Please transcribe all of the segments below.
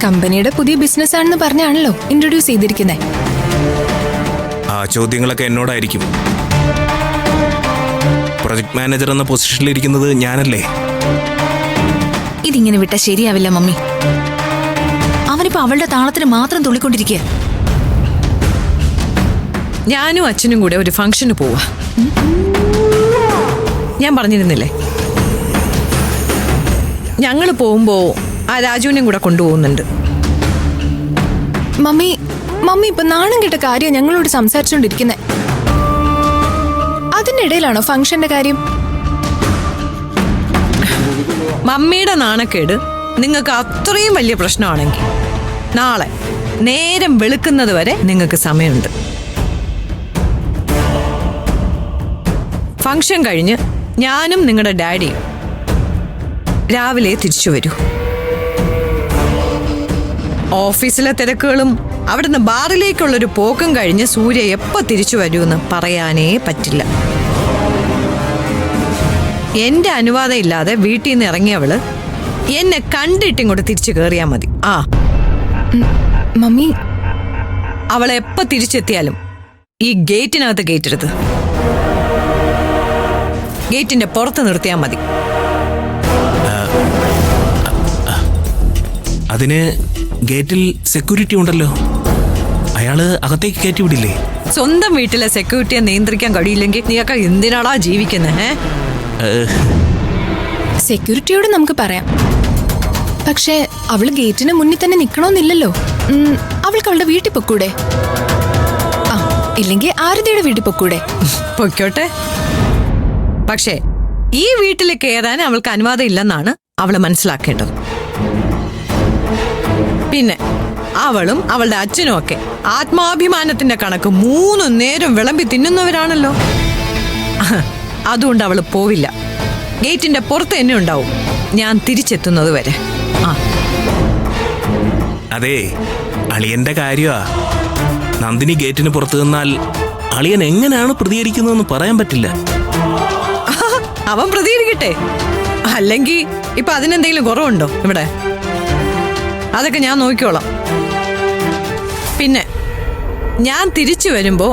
കമ്പനിയുടെ പുതിയ ബിസിനസ് ആണെന്ന് പറഞ്ഞാണല്ലോ ഇൻട്രൊഡ്യൂസ് ചെയ്തിരിക്കുന്നത്. ആ ചോദ്യങ്ങളൊക്കെ എന്നോടായിരിക്കും. പ്രൊജക്ട് മാനേജർ എന്ന പൊസിഷനിൽ ഇരിക്കുന്നത് ഞാനല്ലേ. ഇതിങ്ങനെ വിട്ടാ ശരിയാവില്ല മമ്മി. അവനിപ്പോ അവളുടെ താളത്തിന് മാത്രം തുള്ളിക്കൊണ്ടിരിക്കുക. ഞാനും അച്ഛനും കൂടെ ഒരു ഫംഗ്ഷന് പോവാ. ഞാൻ പറഞ്ഞിരുന്നില്ലേ, ഞങ്ങൾ പോകുമ്പോ ആ രാജുവിനെയും കൂടെ കൊണ്ടുപോകുന്നുണ്ട്. മമ്മി മമ്മി ഇപ്പൊ നാണം കെട്ട കാര്യം ഞങ്ങളോട് സംസാരിച്ചോണ്ടിരിക്കുന്നേ. അതിന്റെ ഇടയിലാണോ ഫംഗ്ഷന്റെ കാര്യം? മമ്മിയുടെ നാണക്കേട് നിങ്ങൾക്ക് അത്രയും വലിയ പ്രശ്നമാണെങ്കിൽ നാളെ നേരം വെളുക്കുന്നത് വരെ നിങ്ങൾക്ക് സമയമുണ്ട്. ഫംഗ്ഷൻ കഴിഞ്ഞ് ഞാനും നിങ്ങളുടെ ഡാഡിയും രാവിലെ തിരിച്ചു വരൂ. ഓഫീസിലെ തിരക്കുകളും അവിടുന്ന് ബാറിലേക്കുള്ളൊരു പോക്കും കഴിഞ്ഞ് സൂര്യ എപ്പോൾ തിരിച്ചു വരുമെന്ന് പറയാനേ പറ്റില്ല. എന്റെ അനുവാദം ഇല്ലാതെ വീട്ടിൽ നിന്ന് ഇറങ്ങിയവള് എന്നെ കണ്ടിട്ടിങ്ങോട്ട് തിരിച്ചു കയറിയാ മതി. മമ്മി, അവളെ എപ്പോ തിരിച്ചെത്തിയാലും ഈ ഗേറ്റിനകത്ത് കയറ്റരുത്. ഗേറ്റിന്റെ പുറത്ത് നിർത്തിയാൽ മതി. അതിന് ഗേറ്റിൽ സെക്യൂരിറ്റി ഉണ്ടല്ലോ, അയാള് അകത്തേക്ക് കയറ്റി വിടില്ലേ? സ്വന്തം വീട്ടിലെ സെക്യൂരിറ്റിയെ നിയന്ത്രിക്കാൻ കഴിയില്ലെങ്കിൽ നീയൊക്കെ എന്തിനാടാ ജീവിക്കുന്നത്? സെക്യൂരിറ്റിയോട് നമുക്ക് പറയാം. പക്ഷേ അവള് ഗേറ്റിന് മുന്നിൽ തന്നെ നിക്കണമെന്നില്ലല്ലോ. അവൾക്ക് അവളുടെ വീട്ടിൽ പൊക്കൂടെ? ഇല്ലെങ്കിൽ ആരതിയുടെ വീട്ടിൽ പൊക്കൂടെ? പൊയ്ക്കോട്ടെ. പക്ഷേ ഈ വീട്ടിൽ കയറാൻ അവൾക്ക് അനുവാദം ഇല്ലെന്നാണ് അവള് മനസ്സിലാക്കേണ്ടത്. പിന്നെ അവളും അവളുടെ അച്ഛനും ഒക്കെ ആത്മാഭിമാനത്തിന്റെ കണക്ക് 3 നേരം വിളമ്പി തിന്നുന്നവരാണല്ലോ. അതുകൊണ്ട് അവള് പോവില്ല. ഗേറ്റിന്റെ പുറത്ത് തന്നെ ഉണ്ടാവും ഞാൻ തിരിച്ചെത്തുന്നത് വരെ. അതെ, അളിയന്റെ കാര്യമാ. നന്ദിനി ഗേറ്റിന് പുറത്തു നിന്നാൽ അളിയൻ എങ്ങനെയാണ് പ്രതികരിക്കുന്നതെന്ന് പറയാൻ പറ്റില്ല. അവൻ പ്രതികരിക്കട്ടെ. അല്ലെങ്കിൽ ഇപ്പൊ അതിനെന്തെങ്കിലും കുറവുണ്ടോ ഇവിടെ? അതൊക്കെ ഞാൻ നോക്കിക്കോളാം. പിന്നെ ഞാൻ തിരിച്ചു വരുമ്പോ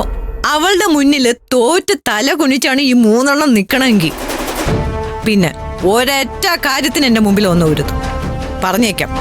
അവളുടെ മുന്നിൽ തോറ്റ് തല കുനിച്ചാണ് ഈ 3 നിക്കണമെങ്കിൽ പിന്നെ ഒരൊറ്റ കാര്യത്തിന് എന്റെ മുമ്പിൽ ഒന്ന് വരുത്തും. പറഞ്ഞേക്കാം.